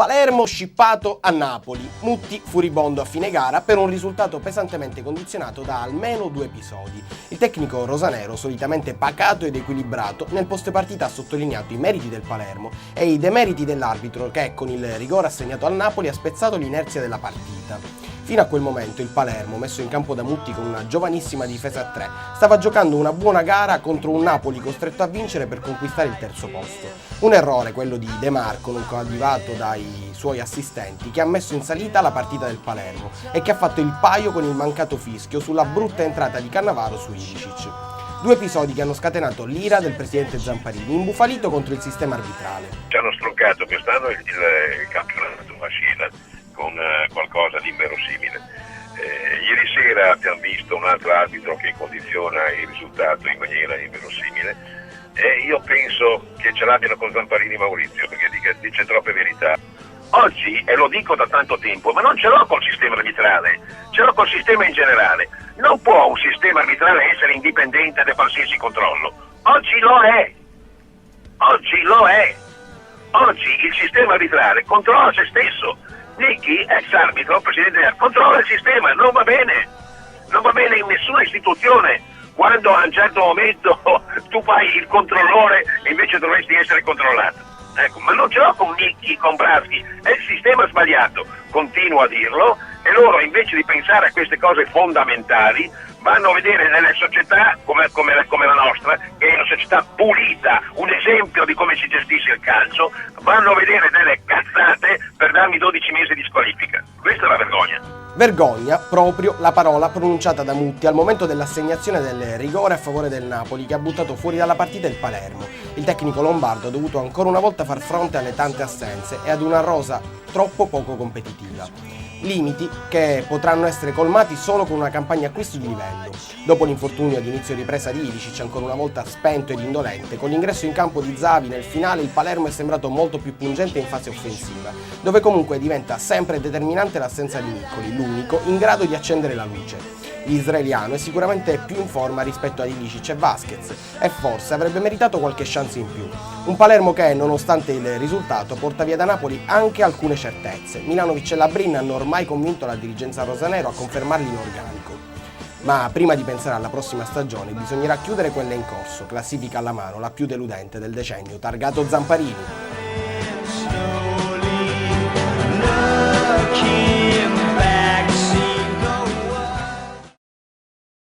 Palermo scippato a Napoli, Mutti furibondo a fine gara per un risultato pesantemente condizionato da almeno 2 episodi. Il tecnico rosanero, solitamente pacato ed equilibrato, nel post partita ha sottolineato i meriti del Palermo e i demeriti dell'arbitro che, con il rigore assegnato al Napoli, ha spezzato l'inerzia della partita. Fino a quel momento il Palermo, messo in campo da Mutti con una giovanissima difesa a 3, stava giocando una buona gara contro un Napoli costretto a vincere per conquistare il terzo posto. Un errore, quello di De Marco, non coadiuvato dai suoi assistenti, che ha messo in salita la partita del Palermo e che ha fatto il paio con il mancato fischio sulla brutta entrata di Cannavaro su Ilicic. 2 episodi che hanno scatenato l'ira del presidente Zamparini, imbufalito contro il sistema arbitrale. Ci hanno stroncato quest'anno il campionato a Scena con qualcosa di inverosimile. Ieri sera abbiamo visto un altro arbitro che condiziona il risultato in maniera inverosimile e io penso che ce l'abbiano con Zamparini Maurizio, perché dice troppe verità. Oggi, e lo dico da tanto tempo, ma non ce l'ho col sistema arbitrale, ce l'ho col sistema in generale. Non può un sistema arbitrale essere indipendente da qualsiasi controllo. Oggi lo è. Oggi lo è. Oggi il sistema arbitrale controlla se stesso. Nicchi, ex arbitro, presidente, controlla il sistema, non va bene in nessuna istituzione. Quando a un certo momento tu fai il controllore e invece dovresti essere controllato. Ecco, ma non ce l'ho con Nicchi, con Braschi, è il sistema sbagliato, continuo a dirlo, e loro invece di pensare a queste cose fondamentali vanno a vedere nelle società come la nostra, che è una società pulita, un esempio di come si gestisce il calcio, vanno a vedere delle cazzate per darmi 12 mesi di squalifica. Questa è la vergogna. Vergogna, proprio la parola pronunciata da Mutti al momento dell'assegnazione del rigore a favore del Napoli, che ha buttato fuori dalla partita il Palermo. Il tecnico lombardo ha dovuto ancora una volta far fronte alle tante assenze e ad una rosa troppo poco competitiva. Limiti che potranno essere colmati solo con una campagna acquisti di livello. Dopo l'infortunio ad inizio ripresa di Ilicic, ancora una volta spento ed indolente, con l'ingresso in campo di Xavi nel finale il Palermo è sembrato molto più pungente in fase offensiva, dove comunque diventa sempre determinante l'assenza di Niccoli, l'unico in grado di accendere la luce. L'israeliano è sicuramente più in forma rispetto a Ilicic e Vasquez e forse avrebbe meritato qualche chance in più. Un Palermo che, nonostante il risultato, porta via da Napoli anche alcune certezze. Milanovic e Labrin hanno ormai convinto la dirigenza rosanero a confermarli in organico. Ma prima di pensare alla prossima stagione bisognerà chiudere quella in corso, classifica alla mano, la più deludente del decennio, targato Zamparini.